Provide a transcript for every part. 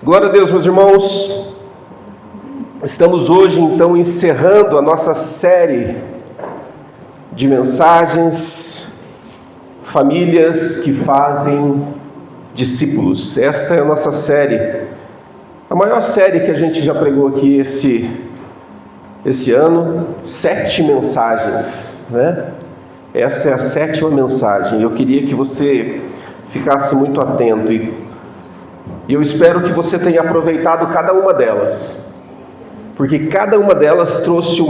Glória a Deus, meus irmãos. Estamos hoje, então, encerrando a nossa série de mensagens, famílias que fazem discípulos. Esta é a nossa série, a maior série que a gente já pregou aqui esse ano, 7 mensagens, né? Essa é a 7ª mensagem. Eu queria que você ficasse muito atento e eu espero que você tenha aproveitado cada uma delas, porque cada uma delas trouxe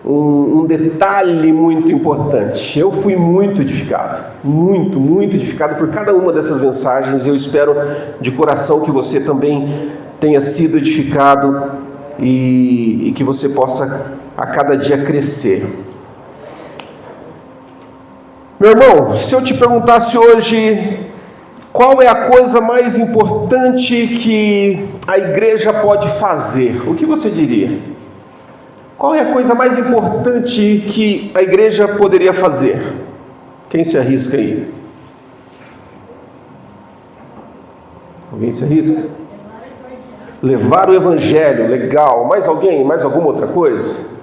um detalhe muito importante. Eu fui muito edificado, muito edificado por cada uma dessas mensagens. Eu espero de coração que você também tenha sido edificado e que você possa a cada dia crescer. Meu irmão, se eu te perguntasse hoje qual é a coisa mais importante que a igreja pode fazer, o que você diria? Qual é a coisa mais importante que a igreja poderia fazer? Quem se arrisca aí? Alguém se arrisca? Levar o evangelho, legal. Mais alguém? Mais alguma outra coisa?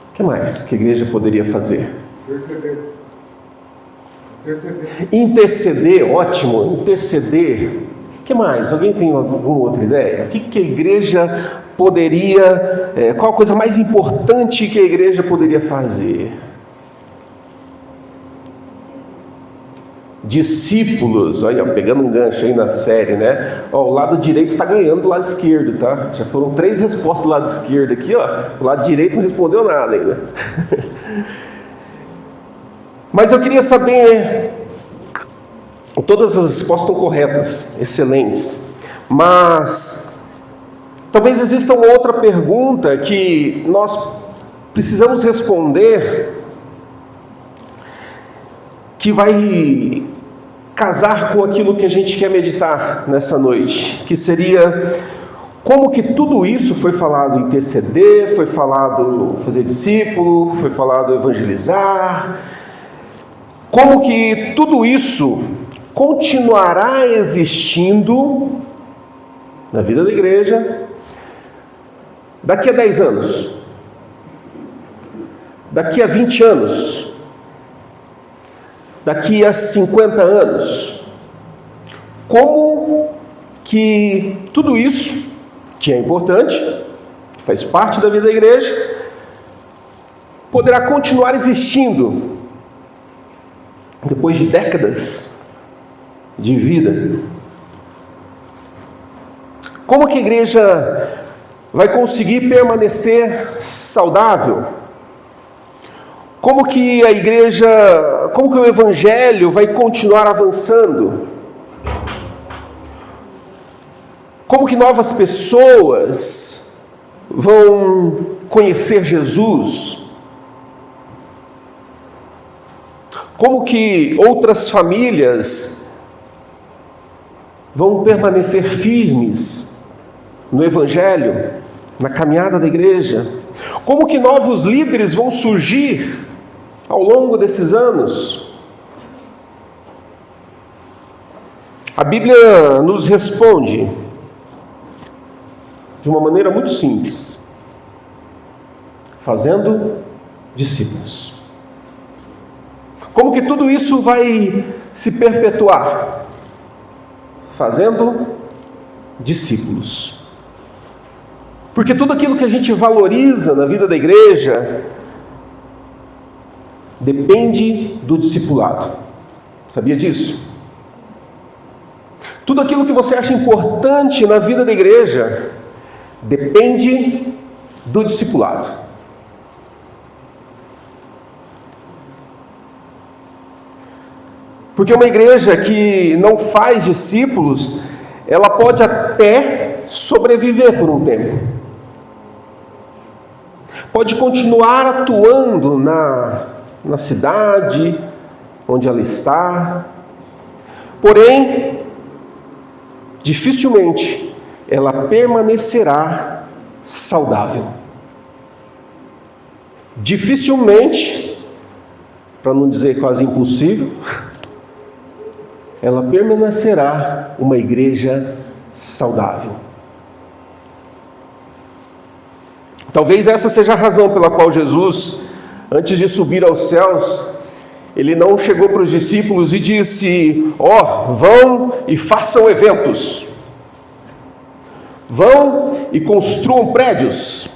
O que mais que a igreja poderia fazer? Interceder, ótimo. Interceder. O que mais? Alguém tem alguma outra ideia? O que a igreja poderia... qual a coisa mais importante que a igreja poderia fazer? Discípulos. Olha, pegando um gancho aí na série, né? Ó, o lado direito está ganhando do lado esquerdo, tá? Já foram 3 respostas do lado esquerdo aqui, ó. O lado direito não respondeu nada ainda. Mas eu queria saber... Todas as respostas estão corretas, excelentes. Mas talvez exista uma outra pergunta que nós precisamos responder, que vai casar com aquilo que a gente quer meditar nessa noite, que seria como que tudo isso foi falado interceder, foi falado fazer discípulo, foi falado evangelizar, como que tudo isso continuará existindo na vida da igreja daqui a 10 anos, daqui a 20 anos, daqui a 50 anos. Como que tudo isso, que é importante, que faz parte da vida da igreja, poderá continuar existindo depois de décadas de vida? Como que a igreja vai conseguir permanecer saudável? Como que a igreja, como que o evangelho vai continuar avançando? Como que novas pessoas vão conhecer Jesus? Como que outras famílias vão permanecer firmes no evangelho, na caminhada da igreja? Como que novos líderes vão surgir ao longo desses anos? A Bíblia nos responde de uma maneira muito simples: fazendo discípulos. Como que tudo isso vai se perpetuar? Fazendo discípulos. Porque tudo aquilo que a gente valoriza na vida da igreja depende do discipulado. Sabia disso? Tudo aquilo que você acha importante na vida da igreja depende do discipulado. Porque uma igreja que não faz discípulos, ela pode até sobreviver por um tempo. Pode continuar atuando na cidade onde ela está, porém, dificilmente ela permanecerá saudável. Dificilmente para não dizer quase impossível, ela permanecerá uma igreja saudável. Talvez essa seja a razão pela qual Jesus, antes de subir aos céus, ele não chegou para os discípulos e disse: vão e façam eventos, vão e construam prédios,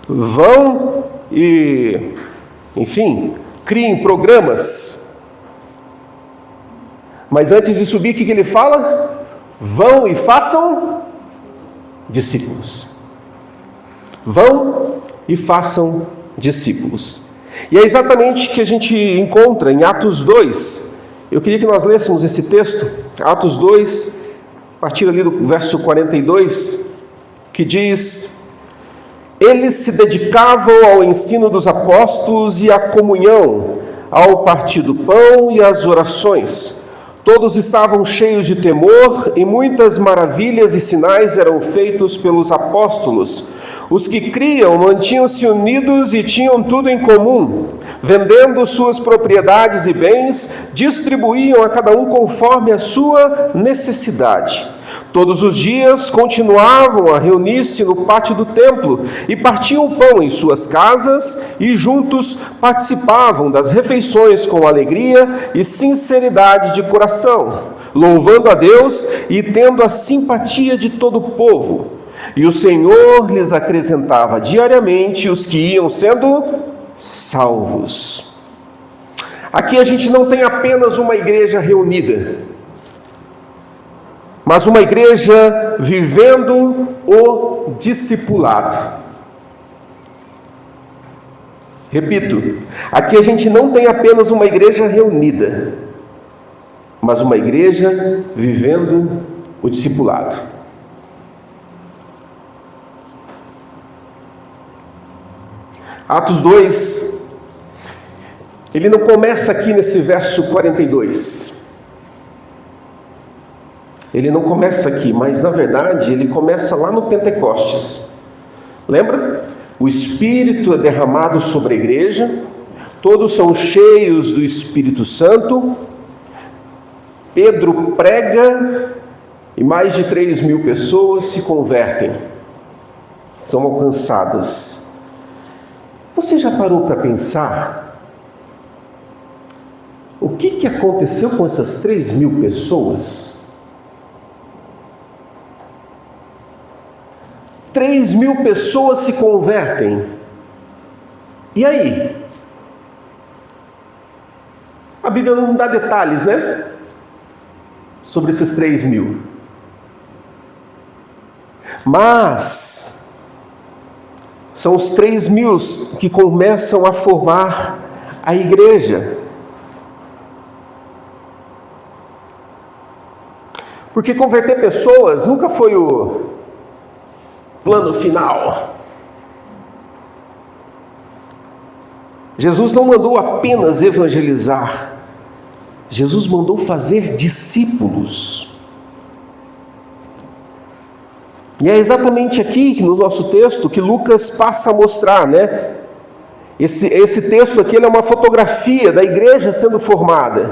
vão e, enfim, criem programas. Mas antes de subir, o que ele fala? Vão e façam discípulos. Vão e façam discípulos. E é exatamente o que a gente encontra em Atos 2. Eu queria que nós lêssemos esse texto, Atos 2, a partir ali do verso 42, que diz: eles se dedicavam ao ensino dos apóstolos e à comunhão, ao partir do pão e às orações. Todos estavam cheios de temor e muitas maravilhas e sinais eram feitos pelos apóstolos. Os que criam mantinham-se unidos e tinham tudo em comum. Vendendo suas propriedades e bens, distribuíam a cada um conforme a sua necessidade. Todos os dias continuavam a reunir-se no pátio do templo e partiam o pão em suas casas e juntos participavam das refeições com alegria e sinceridade de coração, louvando a Deus e tendo a simpatia de todo o povo. E o Senhor lhes acrescentava diariamente os que iam sendo salvos. Aqui a gente não tem apenas uma igreja reunida, mas uma igreja vivendo o discipulado. Repito, aqui a gente não tem apenas uma igreja reunida, mas uma igreja vivendo o discipulado. Atos 2, ele não começa aqui nesse verso 42. Ele não começa aqui, mas na verdade ele começa lá no Pentecostes. Lembra? O Espírito é derramado sobre a igreja, todos são cheios do Espírito Santo, Pedro prega e mais de 3.000 pessoas se convertem, são alcançadas. Você já parou para pensar o que aconteceu com essas 3.000 pessoas? 3.000 pessoas se convertem. E aí? A Bíblia não dá detalhes, né? Sobre esses 3.000. Mas são os 3.000 que começam a formar a igreja. Porque converter pessoas nunca foi o plano final. Jesus não mandou apenas evangelizar, Jesus mandou fazer discípulos. E é exatamente aqui, no nosso texto, que Lucas passa a mostrar, né? Esse texto aqui ele é uma fotografia da igreja sendo formada.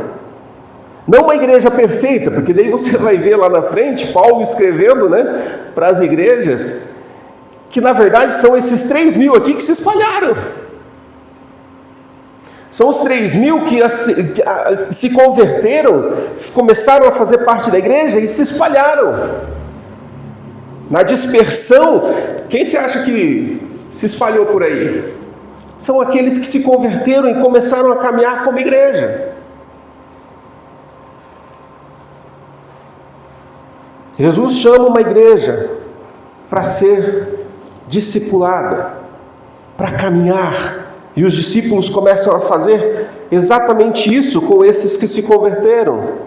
Não uma igreja perfeita, porque daí você vai ver lá na frente, Paulo escrevendo, né, para as igrejas, que na verdade são esses 3.000 aqui que se espalharam. São os 3.000 que se converteram, começaram a fazer parte da igreja e se espalharam. Na dispersão, quem você acha que se espalhou por aí? São aqueles que se converteram e começaram a caminhar como igreja. Jesus chama uma igreja para ser discipulada, para caminhar. E os discípulos começam a fazer exatamente isso com esses que se converteram.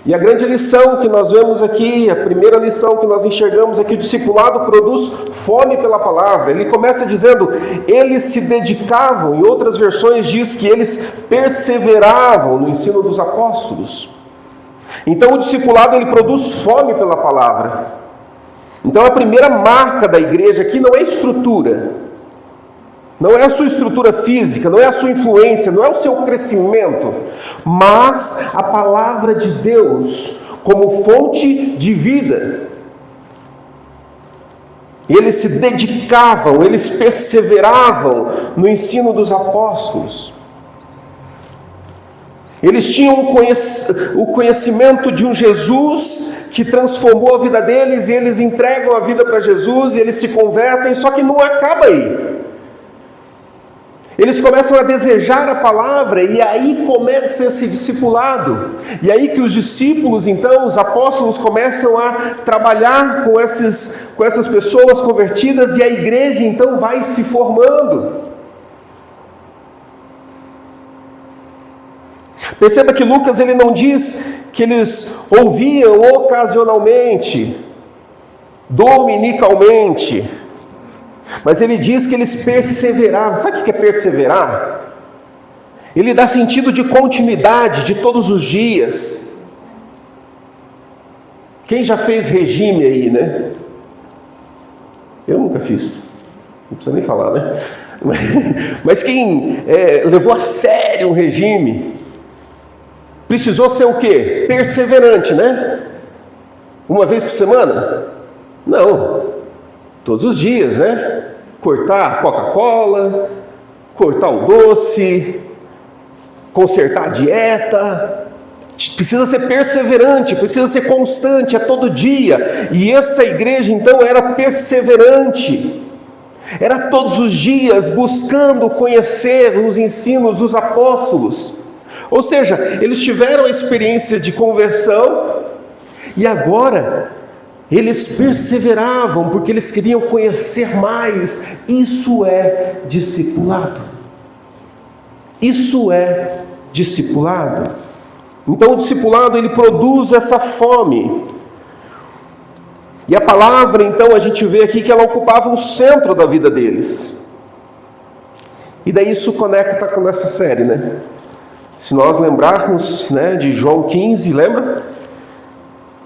E a grande lição que nós vemos aqui, a primeira lição que nós enxergamos é que o discipulado produz fome pela palavra. Ele começa dizendo, eles se dedicavam, em outras versões diz que eles perseveravam no ensino dos apóstolos. Então o discipulado ele produz fome pela palavra. Então a primeira marca da igreja aqui não é estrutura. Não é a sua estrutura física, não é a sua influência, não é o seu crescimento, mas a palavra de Deus como fonte de vida. E eles se dedicavam, eles perseveravam no ensino dos apóstolos. Eles tinham o conhecimento de um Jesus que transformou a vida deles, e eles entregam a vida para Jesus, e eles se convertem, só que não acaba aí. Eles começam a desejar a palavra, e aí começa esse discipulado. E aí que os discípulos, então, os apóstolos, começam a trabalhar com essas pessoas convertidas, e a igreja, então, vai se formando. Perceba que Lucas, ele não diz que eles ouviam ocasionalmente, dominicalmente, mas ele diz que eles perseveravam. Sabe o que é perseverar? Ele dá sentido de continuidade, de todos os dias. Quem já fez regime aí, né? Eu nunca fiz, não precisa nem falar, né? Mas quem levou a sério um regime, precisou ser o quê? Perseverante, né? Uma vez por semana? Não. Todos os dias, né? Cortar a Coca-Cola, cortar o doce, consertar a dieta. Precisa ser perseverante, precisa ser constante, é todo dia. E essa igreja, então, era perseverante. Era todos os dias buscando conhecer os ensinos dos apóstolos. Ou seja, eles tiveram a experiência de conversão e agora eles perseveravam porque eles queriam conhecer mais. Isso é discipulado. Isso é discipulado. Então o discipulado, ele produz essa fome. E a palavra, então, a gente vê aqui que ela ocupava o centro da vida deles. E daí isso conecta com essa série, né? Se nós lembrarmos, né, de João 15, lembra?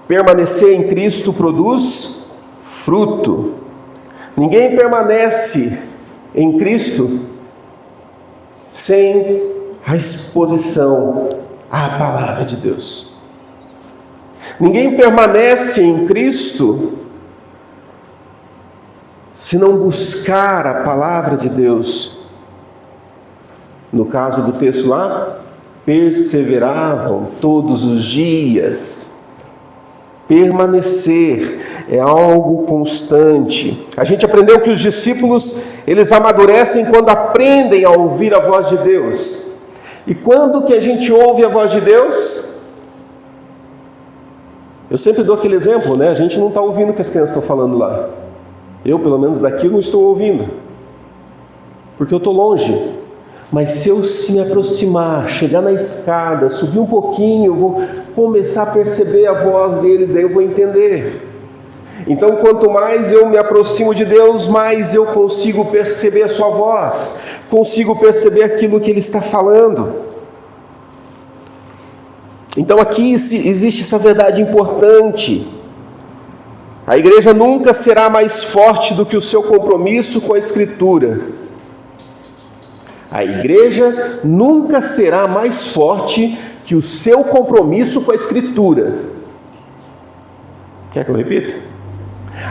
Permanecer em Cristo produz fruto. Ninguém permanece em Cristo sem a exposição à palavra de Deus. Ninguém permanece em Cristo se não buscar a palavra de Deus. No caso do texto lá, perseveravam todos os dias. Permanecer é algo constante. A gente aprendeu que os discípulos, eles amadurecem quando aprendem a ouvir a voz de Deus. E quando que a gente ouve a voz de Deus? Eu sempre dou aquele exemplo, né? A gente não está ouvindo o que as crianças estão falando lá. Eu, pelo menos daqui, não estou ouvindo. Porque eu estou longe. Mas se eu me aproximar, chegar na escada, subir um pouquinho, eu vou começar a perceber a voz deles, daí eu vou entender. Então, quanto mais eu me aproximo de Deus, mais eu consigo perceber a sua voz, consigo perceber aquilo que Ele está falando. Então aqui existe essa verdade importante. A igreja nunca será mais forte do que o seu compromisso com a Escritura. A igreja nunca será mais forte que o seu compromisso com a Escritura. Quer que eu repita?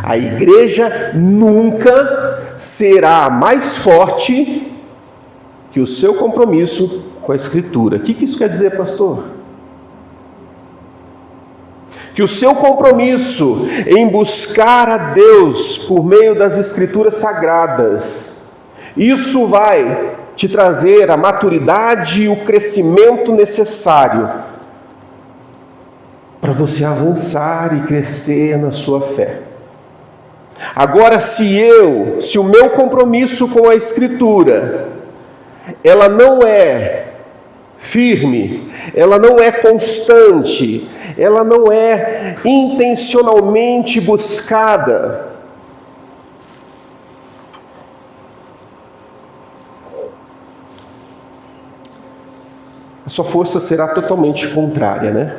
A igreja nunca será mais forte que o seu compromisso com a Escritura. O que isso quer dizer, pastor? Que o seu compromisso em buscar a Deus por meio das Escrituras Sagradas, isso vai te trazer a maturidade e o crescimento necessário para você avançar e crescer na sua fé. Agora, se o meu compromisso com a Escritura, ela não é firme, ela não é constante, ela não é intencionalmente buscada, a sua força será totalmente contrária, né?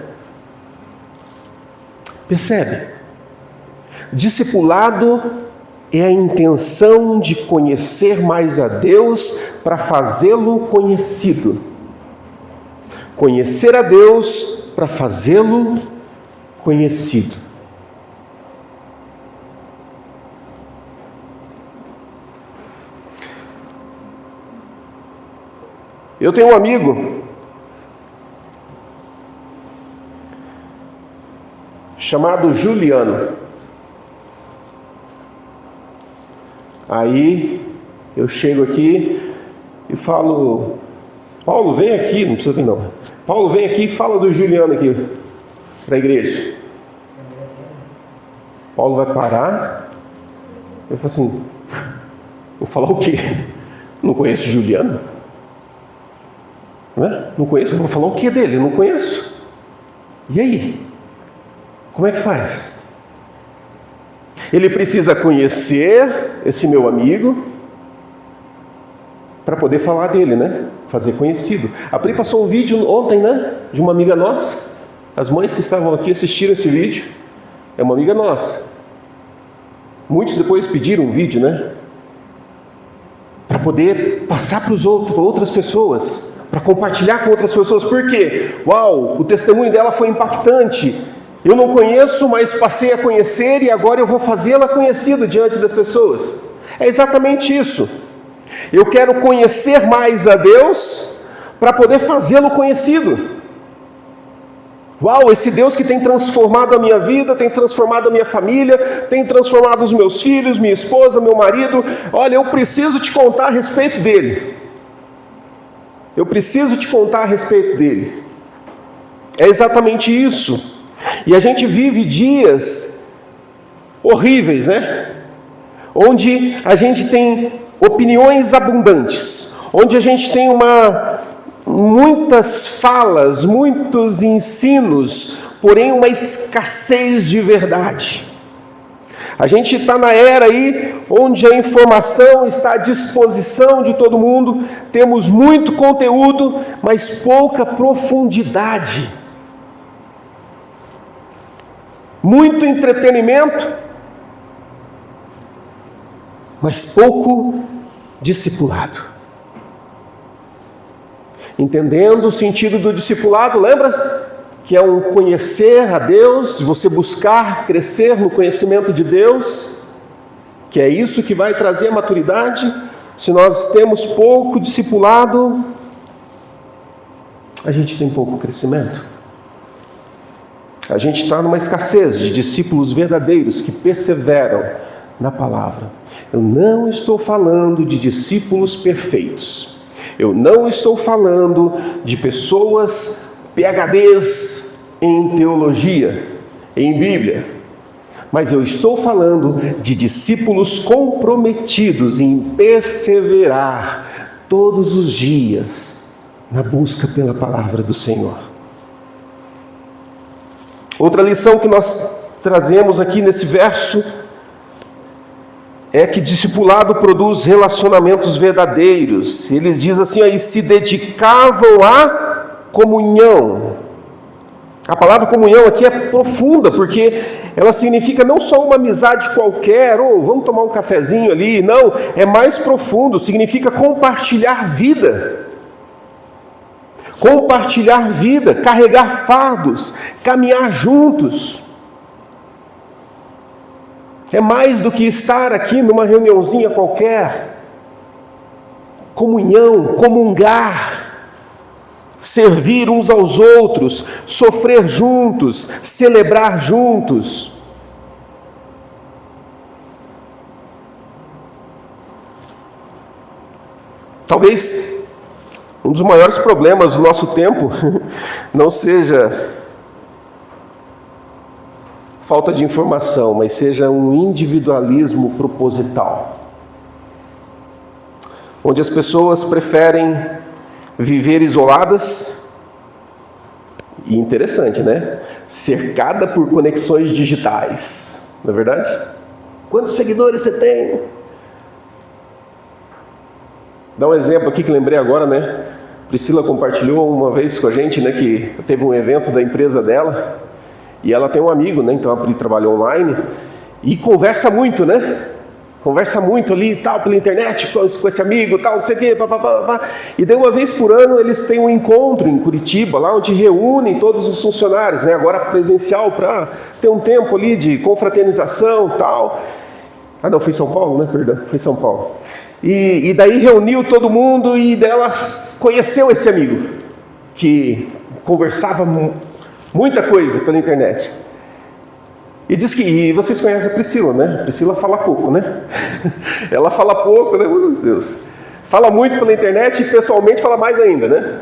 Percebe? Discipulado é a intenção de conhecer mais a Deus para fazê-lo conhecido. Conhecer a Deus para fazê-lo conhecido. Eu tenho um amigo chamado Juliano. Aí eu chego aqui e falo: Paulo, vem aqui, não precisa vir não. Paulo, vem aqui e fala do Juliano aqui para a igreja. Paulo vai parar. Eu falo assim: vou falar o quê? Não conheço o Juliano? Não conheço, eu vou falar o que dele? Eu não conheço. E aí? Como é que faz? Ele precisa conhecer esse meu amigo para poder falar dele, né? Fazer conhecido. A Pri passou um vídeo ontem, né? De uma amiga nossa. As mães que estavam aqui assistiram esse vídeo. É uma amiga nossa. Muitos depois pediram um vídeo, né? Para poder passar para outras pessoas, para compartilhar com outras pessoas. Por quê? Uau, o testemunho dela foi impactante. Eu não conheço, mas passei a conhecer e agora eu vou fazê-la conhecida diante das pessoas. É exatamente isso. Eu quero conhecer mais a Deus para poder fazê-lo conhecido. Uau, esse Deus que tem transformado a minha vida, tem transformado a minha família, tem transformado os meus filhos, minha esposa, meu marido. Olha, eu preciso te contar a respeito dele. Eu preciso te contar a respeito dele. É exatamente isso. E a gente vive dias horríveis, né? Onde a gente tem opiniões abundantes, onde a gente tem muitas falas, muitos ensinos, porém uma escassez de verdade. A gente está na era aí onde a informação está à disposição de todo mundo, temos muito conteúdo, mas pouca profundidade. Muito entretenimento, mas pouco discipulado. Entendendo o sentido do discipulado, lembra? Que é um conhecer a Deus, você buscar crescer no conhecimento de Deus, que é isso que vai trazer a maturidade. Se nós temos pouco discipulado, a gente tem pouco crescimento. A gente está numa escassez de discípulos verdadeiros que perseveram na palavra. Eu não estou falando de discípulos perfeitos. Eu não estou falando de pessoas PhDs em teologia, em Bíblia. Mas eu estou falando de discípulos comprometidos em perseverar todos os dias na busca pela palavra do Senhor. Outra lição que nós trazemos aqui nesse verso é que discipulado produz relacionamentos verdadeiros. Ele diz assim, aí se dedicavam à comunhão. A palavra comunhão aqui é profunda, porque ela significa não só uma amizade qualquer, ou vamos tomar um cafezinho ali, não, é mais profundo, significa compartilhar vida. Compartilhar vida, carregar fardos, caminhar juntos. É mais do que estar aqui numa reuniãozinha qualquer. Comunhão, comungar, servir uns aos outros, sofrer juntos, celebrar juntos. Talvez um dos maiores problemas do nosso tempo não seja falta de informação, mas seja um individualismo proposital, onde as pessoas preferem viver isoladas, e interessante, né? Cercada por conexões digitais, não é verdade? Quantos seguidores você tem? Dá um exemplo aqui que lembrei agora, né? Priscila compartilhou uma vez com a gente, né, que teve um evento da empresa dela, e ela tem um amigo, né? Então a Pri trabalha online e conversa muito, né? conversa muito ali, tal, pela internet, com esse amigo, tal, não sei o quê, papapá. E daí uma vez por ano eles têm um encontro em Curitiba, lá onde reúnem todos os funcionários, né? Agora presencial, para ter um tempo ali de confraternização, tal. Ah não, foi em São Paulo, né? Perdão, foi em São Paulo. E daí reuniu todo mundo e dela conheceu esse amigo, que conversava muita coisa pela internet. E diz que, e vocês conhecem a Priscila, né? A Priscila fala pouco, né? Ela fala pouco, né? Meu Deus. Fala muito pela internet e pessoalmente fala mais ainda, né?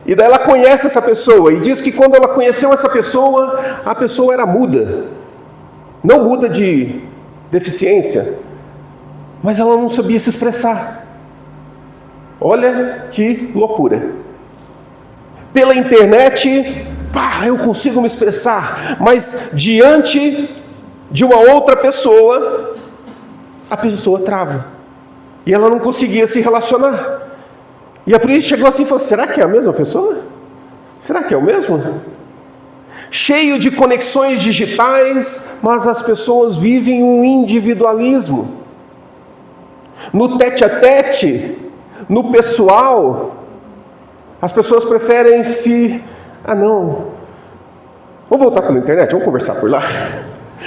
E daí ela conhece essa pessoa e diz que quando ela conheceu essa pessoa, a pessoa era muda. Não muda de deficiência, mas ela não sabia se expressar. Olha que loucura. Pela internet, eu consigo me expressar, mas diante de uma outra pessoa, a pessoa trava. E ela não conseguia se relacionar. E a polícia chegou assim e falou: será que é a mesma pessoa? Será que é o mesmo? Cheio de conexões digitais, mas as pessoas vivem um individualismo. No tete-a-tete, no pessoal, as pessoas preferem não, vamos voltar pela internet, vamos conversar por lá.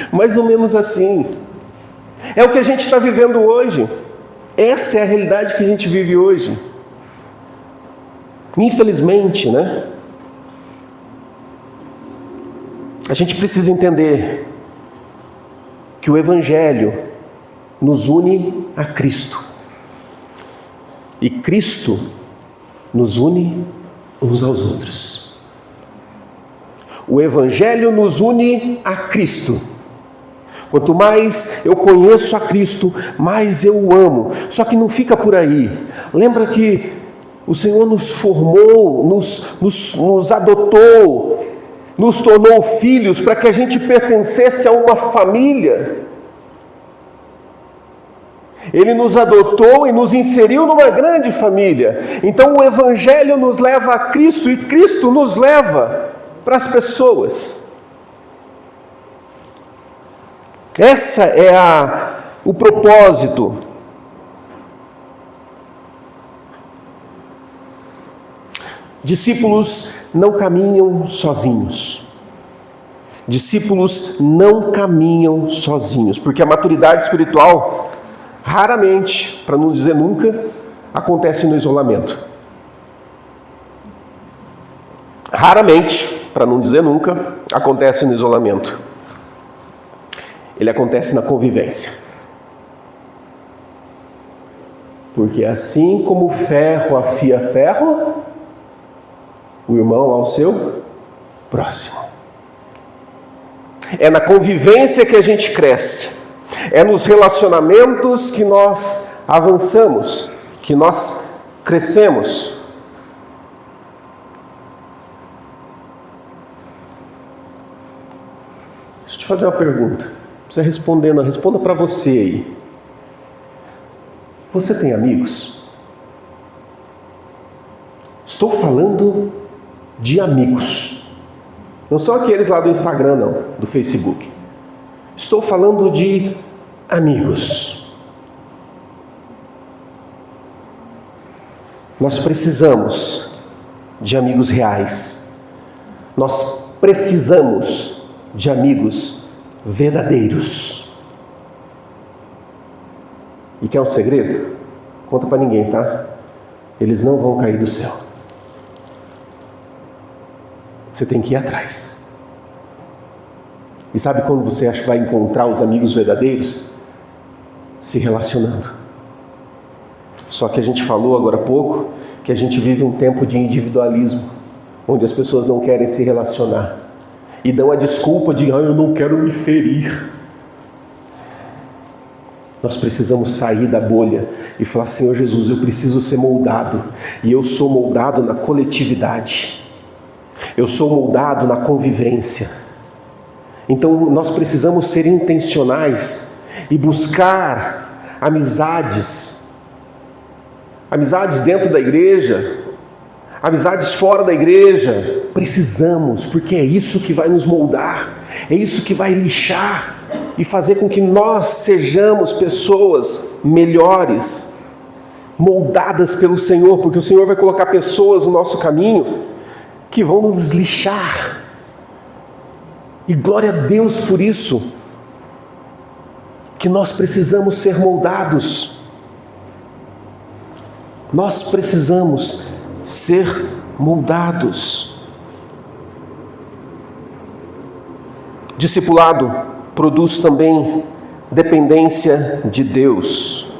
Mais ou menos assim. É o que a gente está vivendo hoje. Essa é a realidade que a gente vive hoje. Infelizmente, né? A gente precisa entender que o Evangelho nos une a Cristo. E Cristo nos une uns aos outros. O Evangelho nos une a Cristo. Quanto mais eu conheço a Cristo, mais eu o amo. Só que não fica por aí. Lembra que o Senhor nos formou, nos adotou, nos tornou filhos para que a gente pertencesse a uma família. Ele nos adotou e nos inseriu numa grande família. Então o Evangelho nos leva a Cristo e Cristo nos leva para as pessoas. Essa é o propósito. Discípulos não caminham sozinhos. Discípulos não caminham sozinhos, porque a maturidade espiritual raramente, para não dizer nunca, acontece no isolamento. Raramente, para não dizer nunca, acontece no isolamento. Ele acontece na convivência. Porque assim como ferro afia ferro, o irmão ao seu próximo. É na convivência que a gente cresce. É nos relacionamentos que nós avançamos, que nós crescemos. Deixa eu te fazer uma pergunta. Você respondendo, responda para você aí. Você tem amigos? Estou falando de amigos. Não são aqueles lá do Instagram, não, do Facebook. Estou falando de amigos. Nós precisamos de amigos reais. Nós precisamos de amigos verdadeiros. E quer um segredo? Conta para ninguém, tá? Eles não vão cair do céu. Você tem que ir atrás. E sabe quando você vai encontrar os amigos verdadeiros? Se relacionando. Só que a gente falou agora há pouco que a gente vive um tempo de individualismo, onde as pessoas não querem se relacionar e dão a desculpa de eu não quero me ferir. Nós precisamos sair da bolha e falar: Senhor Jesus, eu preciso ser moldado, e eu sou moldado na coletividade, eu sou moldado na convivência. Então nós precisamos ser intencionais e buscar amizades dentro da igreja, amizades fora da igreja. Precisamos, porque é isso que vai nos moldar, é isso que vai lixar e fazer com que nós sejamos pessoas melhores, moldadas pelo Senhor, porque o Senhor vai colocar pessoas no nosso caminho que vão nos lixar. E glória a Deus por isso, que nós precisamos ser moldados. Nós precisamos ser moldados. Discipulado produz também dependência de Deus.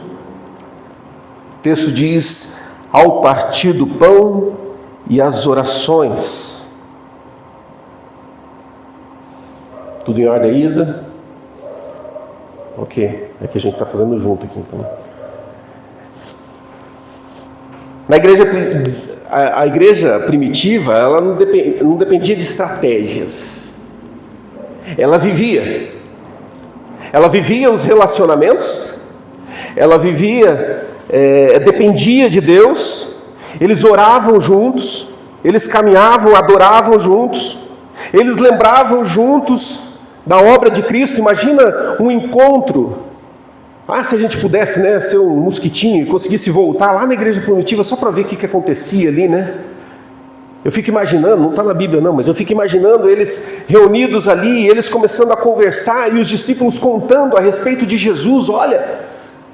O texto diz: ao partir do pão e as orações. Tudo em ordem, Isa? Ok, é que a gente está fazendo junto aqui então. Na igreja, a igreja primitiva, ela não dependia de estratégias. Ela vivia os relacionamentos, ela dependia de Deus, eles oravam juntos, eles caminhavam, adoravam juntos, eles lembravam juntos da obra de Cristo. Imagina um encontro. Se a gente pudesse, ser um mosquitinho e conseguisse voltar lá na igreja primitiva só para ver o que acontecia ali, Eu fico imaginando, não está na Bíblia não, mas eu fico imaginando eles reunidos ali, eles começando a conversar e os discípulos contando a respeito de Jesus. Olha,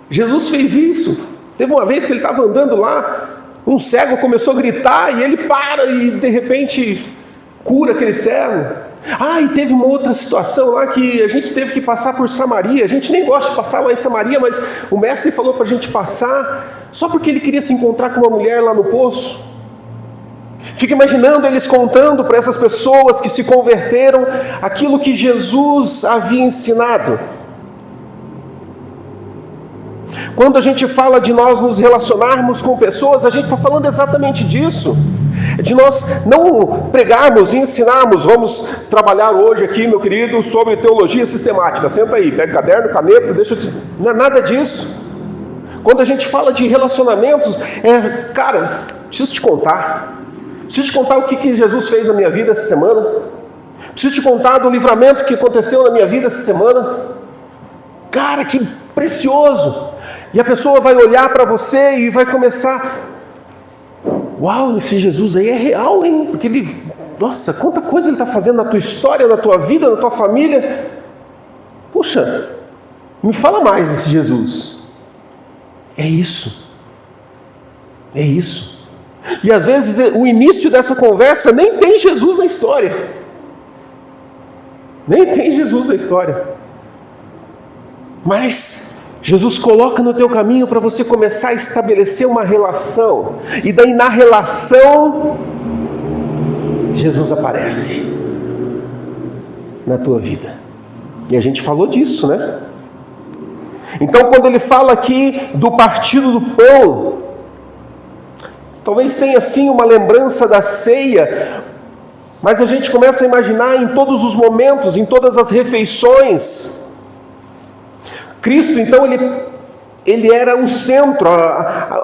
Jesus fez isso. Teve uma vez que ele estava andando lá, um cego começou a gritar e ele para e de repente cura aquele cego. E teve uma outra situação lá que a gente teve que passar por Samaria. A gente nem gosta de passar lá em Samaria, mas o mestre falou para a gente passar só porque ele queria se encontrar com uma mulher lá no poço. Fica imaginando eles contando para essas pessoas que se converteram aquilo que Jesus havia ensinado. Quando a gente fala de nós nos relacionarmos com pessoas, a gente está falando exatamente disso. De nós não pregarmos e ensinarmos. Vamos trabalhar hoje aqui, meu querido, sobre teologia sistemática. Senta aí, pega caderno, caneta, Não é nada disso. Quando a gente fala de relacionamentos, preciso te contar. Preciso te contar o que Jesus fez na minha vida essa semana. Preciso te contar do livramento que aconteceu na minha vida essa semana. Cara, que precioso! E a pessoa vai olhar para você e vai começar: uau, esse Jesus aí é real, hein? Porque nossa, quanta coisa ele está fazendo na tua história, na tua vida, na tua família. Puxa, me fala mais desse Jesus. É isso. É isso. E às vezes o início dessa conversa nem tem Jesus na história. Nem tem Jesus na história. Mas Jesus coloca no teu caminho para você começar a estabelecer uma relação. E daí na relação, Jesus aparece na tua vida. E a gente falou disso, Então quando ele fala aqui do partido do pão, talvez tenha assim uma lembrança da ceia, mas a gente começa a imaginar em todos os momentos, em todas as refeições. Cristo, então, ele era o centro,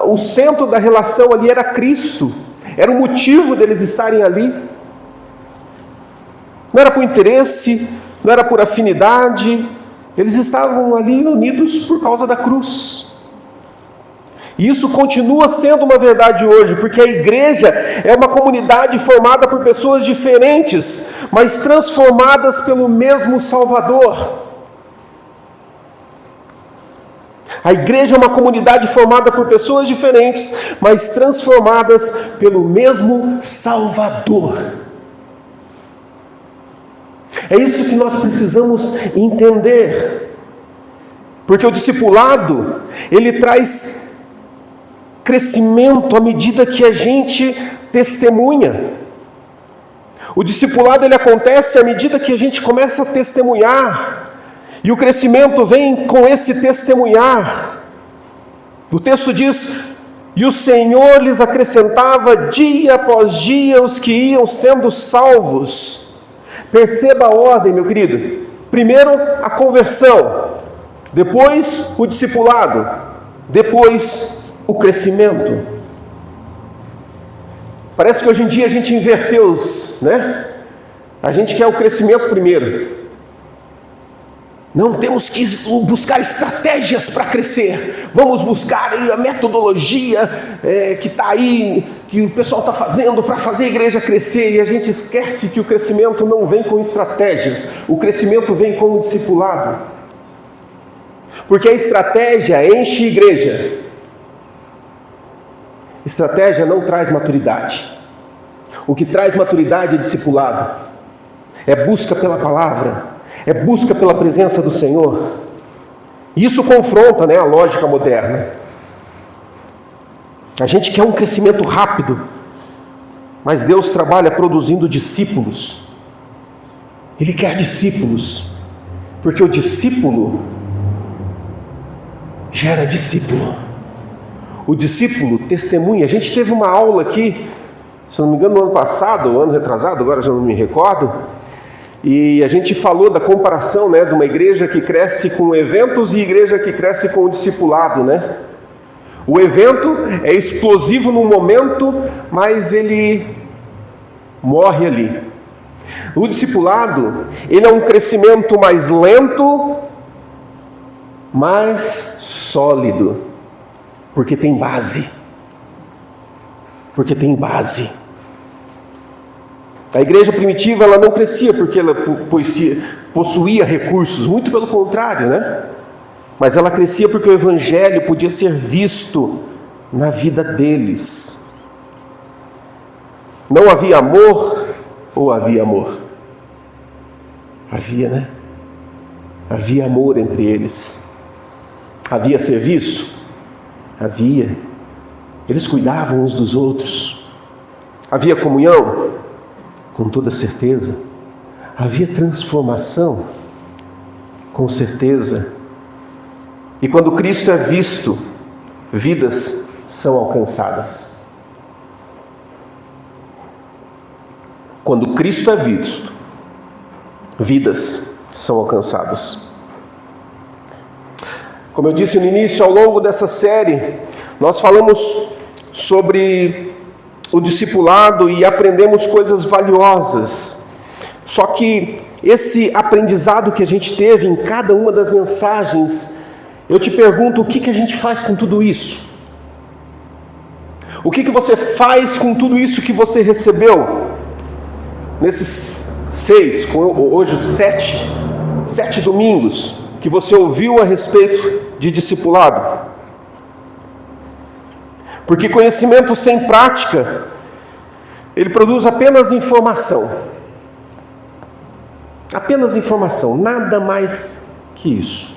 o centro da relação ali era Cristo, era o motivo deles estarem ali. Não era por interesse, não era por afinidade, eles estavam ali unidos por causa da cruz. E isso continua sendo uma verdade hoje, porque a igreja é uma comunidade formada por pessoas diferentes, mas transformadas pelo mesmo Salvador. A igreja é uma comunidade formada por pessoas diferentes, mas transformadas pelo mesmo Salvador. É isso que nós precisamos entender. Porque o discipulado, ele traz crescimento à medida que a gente testemunha. O discipulado, ele acontece à medida que a gente começa a testemunhar. E o crescimento vem com esse testemunhar. O texto diz: e o Senhor lhes acrescentava dia após dia os que iam sendo salvos. Perceba a ordem, meu querido. Primeiro a conversão, depois o discipulado, depois o crescimento. Parece que hoje em dia a gente inverteu A gente quer o crescimento primeiro. Não, temos que buscar estratégias para crescer. Vamos buscar aí a metodologia que está aí, que o pessoal está fazendo para fazer a igreja crescer. E a gente esquece que o crescimento não vem com estratégias. O crescimento vem com o discipulado. Porque a estratégia enche a igreja. Estratégia não traz maturidade. O que traz maturidade é discipulado. É busca pela palavra. É busca pela presença do Senhor. Isso confronta, a lógica moderna. A gente quer um crescimento rápido, mas Deus trabalha produzindo discípulos. Ele quer discípulos, porque o discípulo gera discípulo. O discípulo testemunha. A gente teve uma aula aqui, se não me engano, no ano passado, ou ano retrasado, agora já não me recordo. E a gente falou da comparação, de uma igreja que cresce com eventos e igreja que cresce com o discipulado, O evento é explosivo num momento, mas ele morre ali. O discipulado, ele é um crescimento mais lento, mais sólido, porque tem base. Porque tem base. A igreja primitiva, ela não crescia porque ela possuía recursos, muito pelo contrário, Mas ela crescia porque o evangelho podia ser visto na vida deles. Não havia amor ou havia amor? Havia, Havia amor entre eles. Havia serviço? Havia. Eles cuidavam uns dos outros. Havia comunhão? Com toda certeza. Havia transformação? Com certeza. E quando Cristo é visto, vidas são alcançadas. Quando Cristo é visto, vidas são alcançadas. Como eu disse no início, ao longo dessa série, nós falamos sobre o discipulado e aprendemos coisas valiosas. Só que esse aprendizado que a gente teve em cada uma das mensagens, eu te pergunto, o que a gente faz com tudo isso? O que você faz com tudo isso que você recebeu? Nesses 7 domingos que você ouviu a respeito de discipulado. Porque conhecimento sem prática, ele produz apenas informação. Apenas informação, nada mais que isso.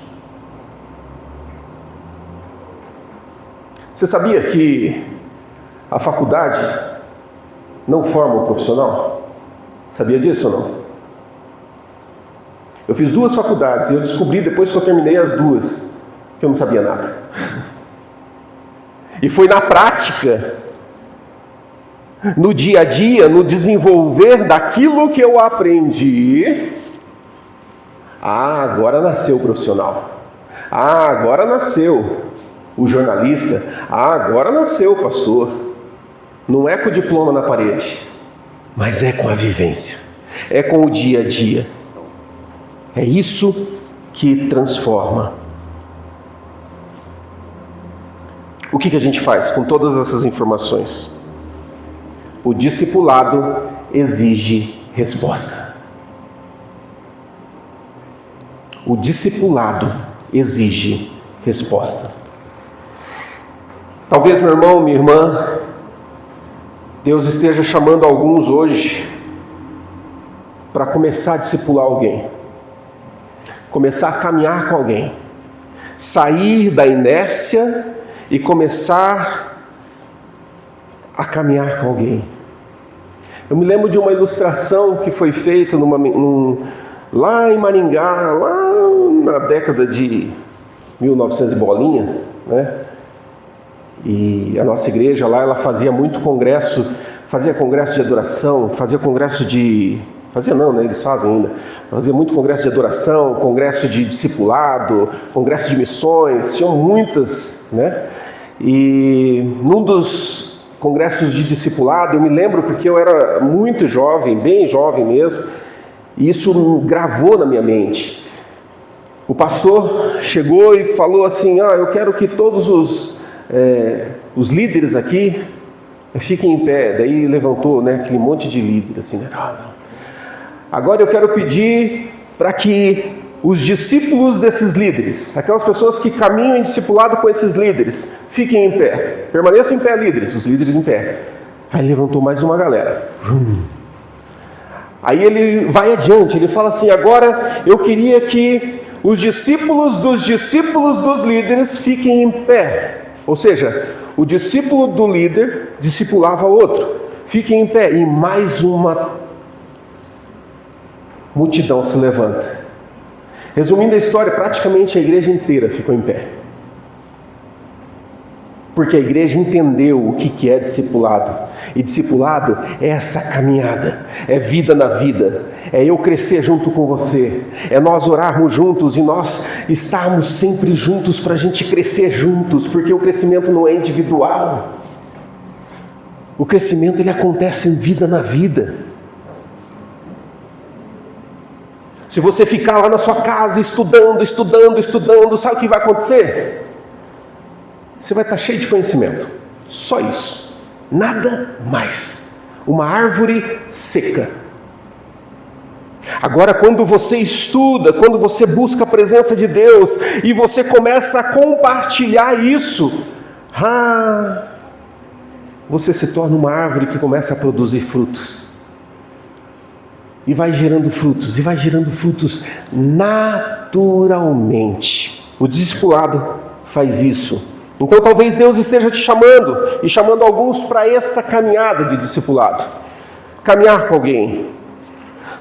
Você sabia que a faculdade não forma um profissional? Sabia disso ou não? Eu fiz 2 faculdades e eu descobri depois que eu terminei as 2 que eu não sabia nada. E foi na prática, no dia a dia, no desenvolver daquilo que eu aprendi. Agora nasceu o profissional. Agora nasceu o jornalista. Agora nasceu o pastor. Não é com o diploma na parede, mas é com a vivência. É com o dia a dia. É isso que transforma. O que a gente faz com todas essas informações? O discipulado exige resposta. O discipulado exige resposta. Talvez, meu irmão, minha irmã, Deus esteja chamando alguns hoje para começar a discipular alguém. Começar a caminhar com alguém. Sair da inércia e começar a caminhar com alguém. Eu me lembro de uma ilustração que foi feita lá em Maringá, lá na década de 1900 e bolinha, E a nossa igreja lá, ela fazia muito congresso, fazia congresso de adoração, fazia congresso de... Fazia não, eles fazem ainda. Fazia muito congresso de adoração, congresso de discipulado, congresso de missões, tinham muitas, E num dos congressos de discipulado, eu me lembro porque eu era muito jovem, bem jovem mesmo, e isso gravou na minha mente. O pastor chegou e falou assim: eu quero que todos os líderes aqui fiquem em pé. Daí levantou, aquele monte de líder assim, Agora eu quero pedir para que os discípulos desses líderes, aquelas pessoas que caminham em discipulado com esses líderes, fiquem em pé. Permaneçam em pé, líderes, os líderes em pé. Aí levantou mais uma galera. Aí ele vai adiante, ele fala assim: agora eu queria que os discípulos dos líderes fiquem em pé. Ou seja, o discípulo do líder discipulava outro. Fiquem em pé. E mais uma multidão se levanta. Resumindo a história, praticamente a igreja inteira ficou em pé. Porque a igreja entendeu o que é discipulado. E discipulado é essa caminhada, é vida na vida, é eu crescer junto com você, é nós orarmos juntos e nós estarmos sempre juntos para a gente crescer juntos, porque o crescimento não é individual. O crescimento ele acontece em vida na vida. Se você ficar lá na sua casa estudando, sabe o que vai acontecer? Você vai estar cheio de conhecimento. Só isso. Nada mais. Uma árvore seca. Agora, quando você estuda, quando você busca a presença de Deus e você começa a compartilhar isso, você se torna uma árvore que começa a produzir frutos. E vai gerando frutos naturalmente. O discipulado faz isso. Então talvez Deus esteja te chamando e chamando alguns para essa caminhada de discipulado. Caminhar com alguém.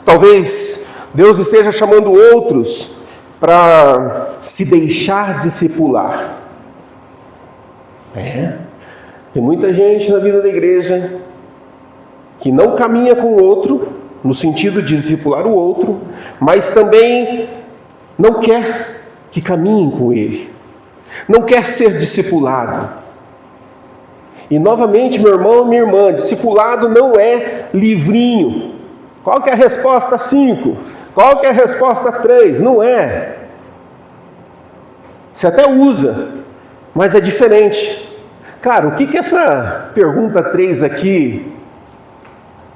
Talvez Deus esteja chamando outros para se deixar discipular. Tem muita gente na vida da igreja que não caminha com o outro, no sentido de discipular o outro, mas também não quer que caminhem com ele. Não quer ser discipulado. E novamente, meu irmão e minha irmã, discipulado não é livrinho. Qual que é a resposta 5? Qual que é a resposta 3? Não é. Você até usa, mas é diferente. Cara, o que essa pergunta 3 aqui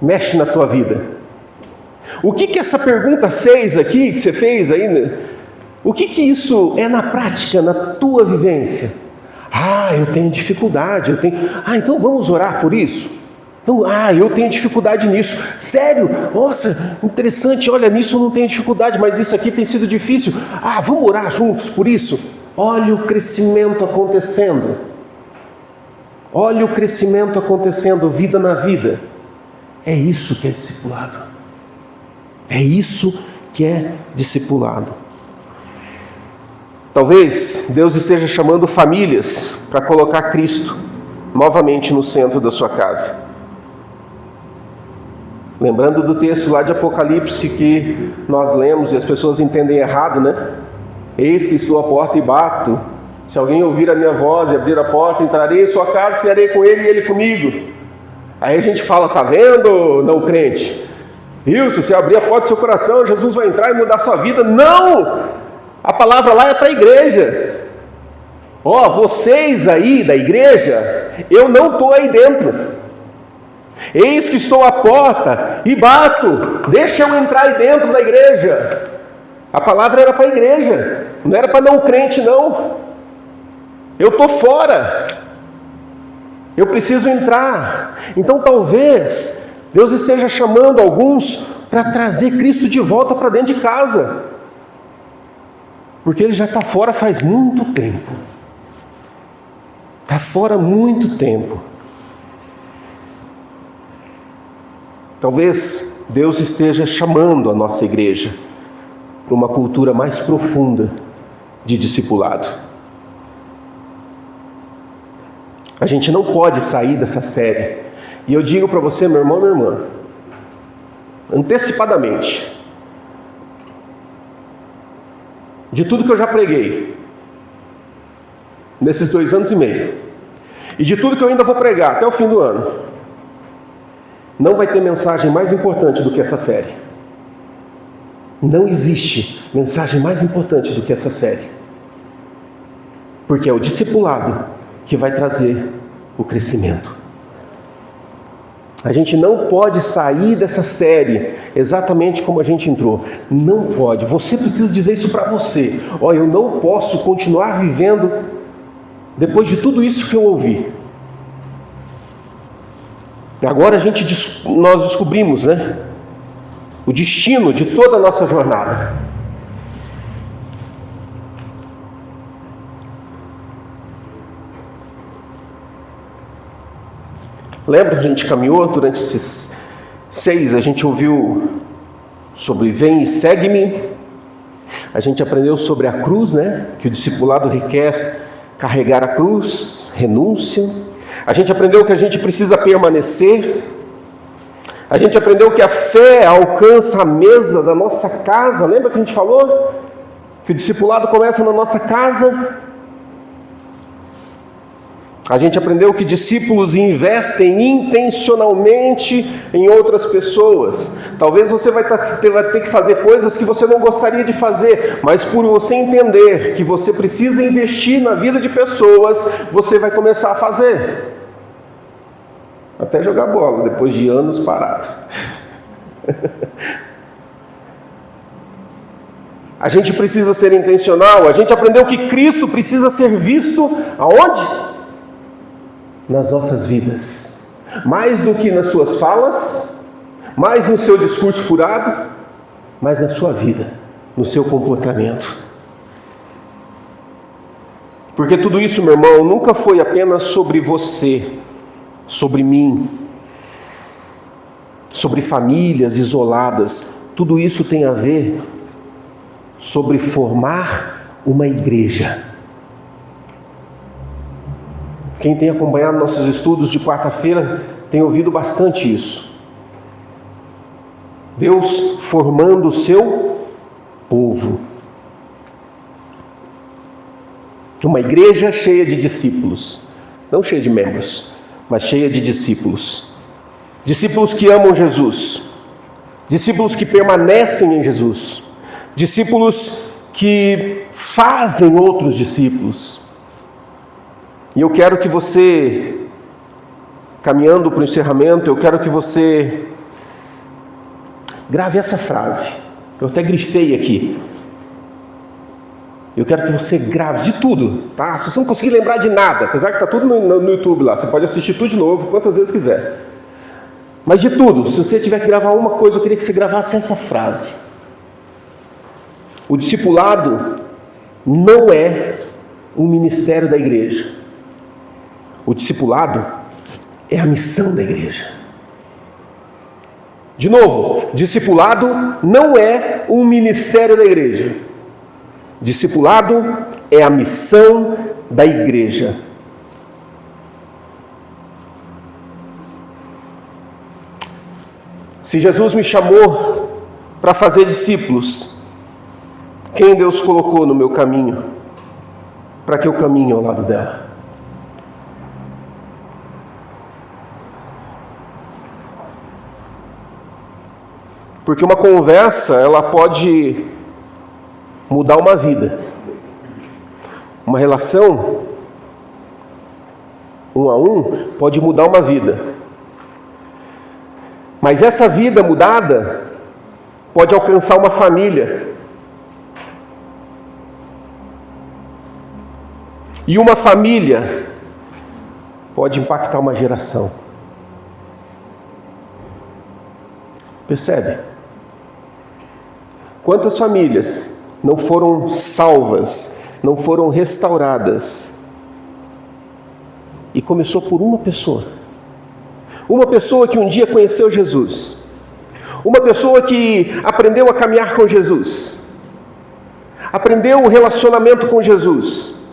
mexe na tua vida? O que essa pergunta 6 aqui que você fez aí, o que isso é na prática, na tua vivência? Eu tenho dificuldade, então vamos orar por isso? Eu tenho dificuldade nisso. Sério? Nossa, interessante, olha, nisso eu não tenho dificuldade, mas isso aqui tem sido difícil. Vamos orar juntos por isso? Olha o crescimento acontecendo. Olha o crescimento acontecendo, vida na vida. É isso que é discipulado. É isso que é discipulado. Talvez Deus esteja chamando famílias para colocar Cristo novamente no centro da sua casa. Lembrando do texto lá de Apocalipse que nós lemos e as pessoas entendem errado, Eis que estou à porta e bato. Se alguém ouvir a minha voz e abrir a porta, entrarei em sua casa, cearei com ele e ele comigo. Aí a gente fala: tá vendo, não crente? Viu? Se você abrir a porta do seu coração, Jesus vai entrar e mudar a sua vida. Não! A palavra lá é para a igreja. Vocês aí da igreja, eu não estou aí dentro. Eis que estou à porta e bato. Deixa eu entrar aí dentro da igreja. A palavra era para a igreja, não era para não crente, não. Eu estou fora. Eu preciso entrar. Então talvez Deus esteja chamando alguns para trazer Cristo de volta para dentro de casa. Porque ele já está fora faz muito tempo. Está fora há muito tempo. Talvez Deus esteja chamando a nossa igreja para uma cultura mais profunda de discipulado. A gente não pode sair dessa série. E eu digo para você, meu irmão, minha irmã, antecipadamente, de tudo que eu já preguei nesses 2 anos e meio, e de tudo que eu ainda vou pregar até o fim do ano, não vai ter mensagem mais importante do que essa série. Não existe mensagem mais importante do que essa série. Porque é o discipulado que vai trazer o crescimento. A gente não pode sair dessa série exatamente como a gente entrou. Não pode. Você precisa dizer isso para você. Olha, eu não posso continuar vivendo depois de tudo isso que eu ouvi. Agora nós descobrimos, né, o destino de toda a nossa jornada. Lembra que a gente caminhou durante esses 6, a gente ouviu sobre vem e segue-me, a gente aprendeu sobre a cruz, né? Que o discipulado requer carregar a cruz, renúncia, a gente aprendeu que a gente precisa permanecer, a gente aprendeu que a fé alcança a mesa da nossa casa, lembra que a gente falou? Que o discipulado começa na nossa casa. A gente aprendeu que discípulos investem intencionalmente em outras pessoas. Talvez você vai ter que fazer coisas que você não gostaria de fazer, mas por você entender que você precisa investir na vida de pessoas, você vai começar a fazer. Até jogar bola, depois de anos parado. A gente precisa ser intencional. A gente aprendeu que Cristo precisa ser visto aonde? Nas nossas vidas, mais do que nas suas falas, mais no seu discurso furado, mas na sua vida, no seu comportamento. Porque tudo isso, meu irmão, nunca foi apenas sobre você, sobre mim, sobre famílias isoladas. Tudo isso tem a ver sobre formar uma igreja. Quem tem acompanhado nossos estudos de quarta-feira tem ouvido bastante isso. Deus formando o seu povo. Uma igreja cheia de discípulos. Não cheia de membros, mas cheia de discípulos. Discípulos que amam Jesus. Discípulos que permanecem em Jesus. Discípulos que fazem outros discípulos. E eu quero que você, caminhando para o encerramento, eu quero que você grave essa frase. Eu até grifei aqui. Eu quero que você grave de tudo, tá? Se você não conseguir lembrar de nada, apesar que está tudo no YouTube lá, você pode assistir tudo de novo, quantas vezes quiser. Mas de tudo, se você tiver que gravar uma coisa, eu queria que você gravasse essa frase. O discipulado não é um ministério da igreja. O discipulado é a missão da igreja. De novo, discipulado não é um ministério da igreja. Discipulado é a missão da igreja. Se Jesus me chamou para fazer discípulos, quem Deus colocou no meu caminho para que eu caminhe ao lado dela? Porque uma conversa, ela pode mudar uma vida. Uma relação, 1 a 1, pode mudar uma vida. Mas essa vida mudada pode alcançar uma família. E uma família pode impactar uma geração. Percebe? Quantas famílias não foram salvas, não foram restauradas? E começou por uma pessoa. Uma pessoa que um dia conheceu Jesus. Uma pessoa que aprendeu a caminhar com Jesus. Aprendeu o relacionamento com Jesus.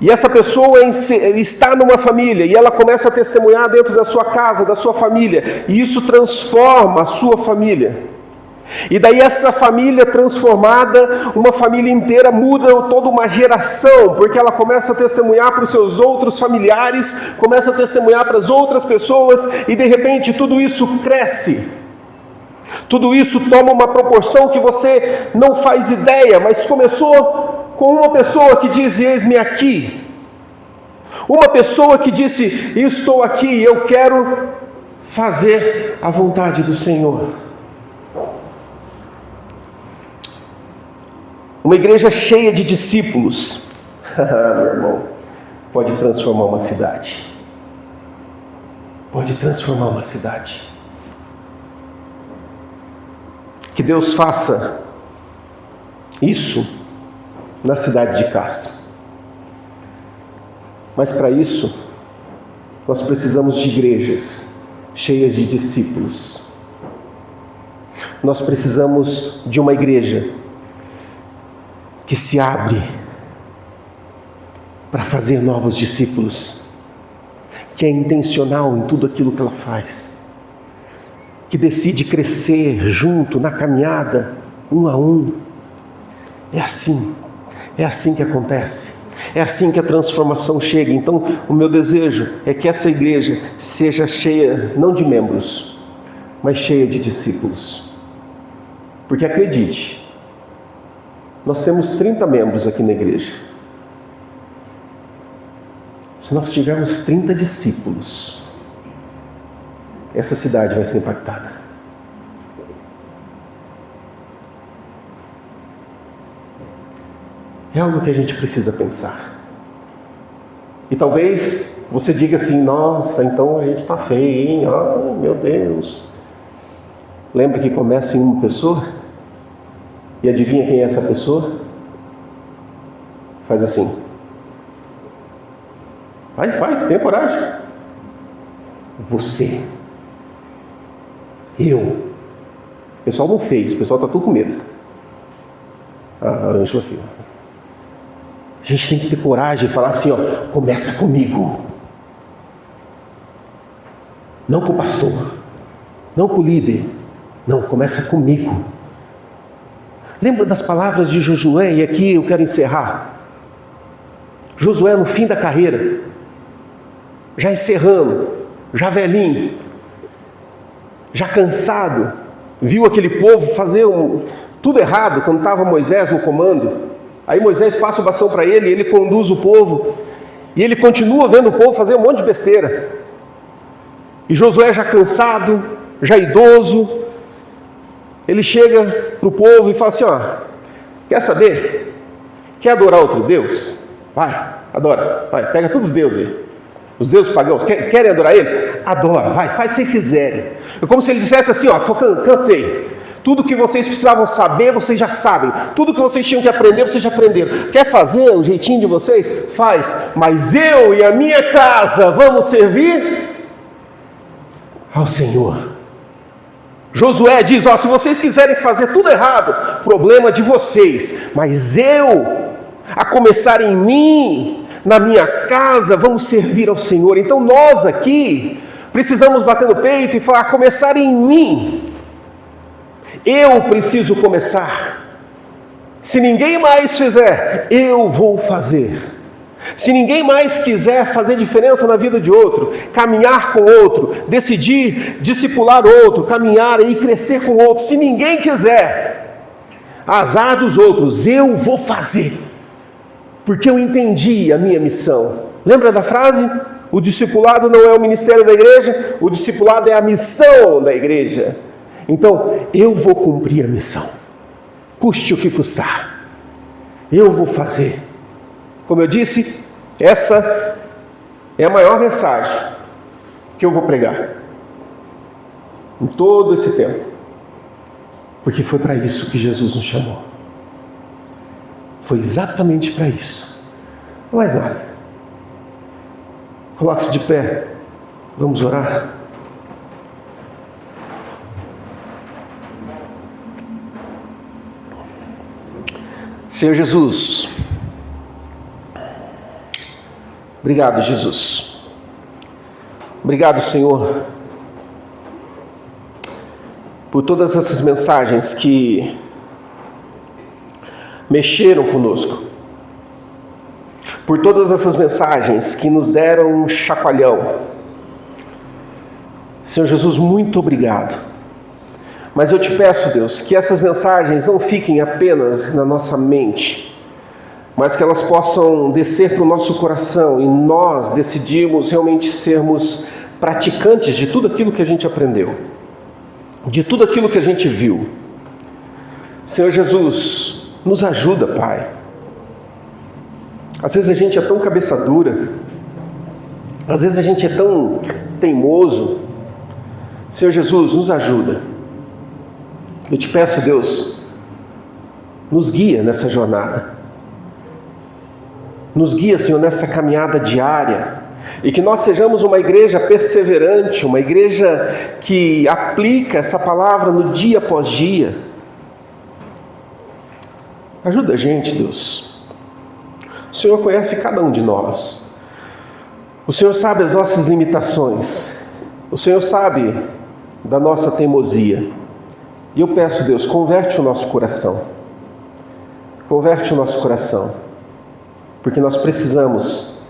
E essa pessoa está numa família e ela começa a testemunhar dentro da sua casa, da sua família. E isso transforma a sua família. E daí essa família transformada, uma família inteira muda toda uma geração, porque ela começa a testemunhar para os seus outros familiares, começa a testemunhar para as outras pessoas, e de repente tudo isso cresce. Tudo isso toma uma proporção que você não faz ideia, mas começou com uma pessoa que diz: eis-me aqui. Uma pessoa que disse: estou aqui, eu quero fazer a vontade do Senhor. Uma igreja cheia de discípulos, meu irmão, pode transformar uma cidade. Pode transformar uma cidade. Que Deus faça isso na cidade de Castro. Mas para isso, nós precisamos de igrejas cheias de discípulos. Nós precisamos de uma igreja que se abre para fazer novos discípulos, que é intencional em tudo aquilo que ela faz, que decide crescer junto na caminhada, um a um. É assim que acontece. É assim que a transformação chega. Então, o meu desejo é que essa igreja seja cheia, não de membros, mas cheia de discípulos. Porque acredite, nós temos 30 membros aqui na igreja. Se nós tivermos 30 discípulos, essa cidade vai ser impactada. É algo que a gente precisa pensar. E talvez você diga assim: nossa, então a gente está feio, hein? Ai, meu Deus. Lembra que começa em uma pessoa? E adivinha quem é essa pessoa? Faz assim. Vai, faz, tenha coragem. Você. Eu. O pessoal não fez, o pessoal está tudo com medo. A Ângela fez. A gente tem que ter coragem e falar assim, ó: começa comigo. Não com o pastor, não com o líder. Não, começa comigo. Lembra das palavras de Josué? E aqui eu quero encerrar. Josué no fim da carreira, já encerrando, já velhinho, já cansado, viu aquele povo fazer tudo errado quando estava Moisés no comando. Aí Moisés passa o bastão para ele, ele conduz o povo, e ele continua vendo o povo fazer um monte de besteira. E Josué já cansado, já idoso, ele chega para o povo e fala assim, ó: quer saber? Quer adorar outro Deus? Vai, adora, vai, pega todos os deuses aí. Os deuses pagãos, querem adorar ele? Adora, vai, faz se quiserem. É como se ele dissesse assim, ó: cansei. Tudo que vocês precisavam saber, vocês já sabem. Tudo que vocês tinham que aprender, vocês já aprenderam. Quer fazer o jeitinho de vocês? Faz. Mas eu e a minha casa vamos servir ao Senhor. Josué diz, ó: se vocês quiserem fazer tudo errado, problema de vocês. Mas eu, a começar em mim, na minha casa, vamos servir ao Senhor. Então nós aqui precisamos bater no peito e falar: a começar em mim. Eu preciso começar. Se ninguém mais fizer, eu vou fazer. Se ninguém mais quiser fazer diferença na vida de outro, caminhar com outro, decidir discipular outro, caminhar e crescer com outro, se ninguém quiser, azar dos outros, eu vou fazer, porque eu entendi a minha missão. Lembra da frase? O discipulado não é o ministério da igreja, o discipulado é a missão da igreja. Então, eu vou cumprir a missão, custe o que custar. Eu vou fazer. Como eu disse, essa é a maior mensagem que eu vou pregar em todo esse tempo, porque foi para isso que Jesus nos chamou. Foi exatamente para isso, não mais nada. Coloque-se de pé, vamos orar. Senhor Jesus, obrigado, Jesus. Obrigado, Senhor, por todas essas mensagens que mexeram conosco, por todas essas mensagens que nos deram um chacoalhão. Senhor Jesus, muito obrigado. Mas eu te peço, Deus, que essas mensagens não fiquem apenas na nossa mente, mas que elas possam descer para o nosso coração e nós decidimos realmente sermos praticantes de tudo aquilo que a gente aprendeu, de tudo aquilo que a gente viu. Senhor Jesus, nos ajuda, Pai. Às vezes a gente é tão cabeça dura, às vezes a gente é tão teimoso. Senhor Jesus, nos ajuda. Eu te peço, Deus, nos guia nessa jornada. Nos guia, Senhor, nessa caminhada diária. E que nós sejamos uma igreja perseverante, uma igreja que aplica essa palavra no dia após dia. Ajuda a gente, Deus. O Senhor conhece cada um de nós. O Senhor sabe as nossas limitações. O Senhor sabe da nossa teimosia. E eu peço, Deus, converte o nosso coração. Converte o nosso coração. Porque nós precisamos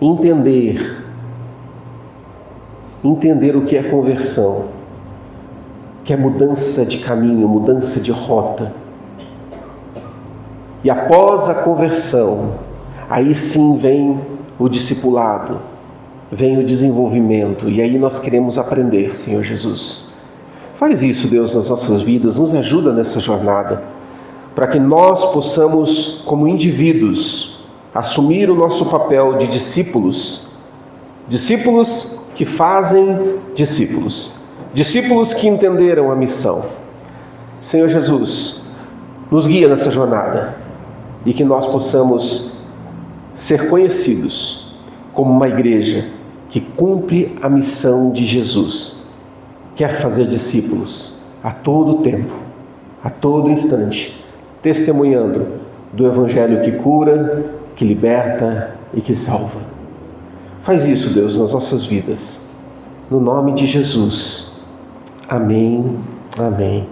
entender o que é conversão, que é mudança de caminho, mudança de rota. E após a conversão, aí sim vem o discipulado, vem o desenvolvimento, e aí nós queremos aprender, Senhor Jesus. Faz isso, Deus, nas nossas vidas, nos ajuda nessa jornada, para que nós possamos, como indivíduos, assumir o nosso papel de discípulos, discípulos que fazem discípulos, discípulos que entenderam a missão. Senhor Jesus, nos guia nessa jornada e que nós possamos ser conhecidos como uma igreja que cumpre a missão de Jesus, quer fazer discípulos a todo tempo, a todo instante, testemunhando do Evangelho que cura, que liberta e que salva. Faz isso, Deus, nas nossas vidas. No nome de Jesus. Amém. Amém.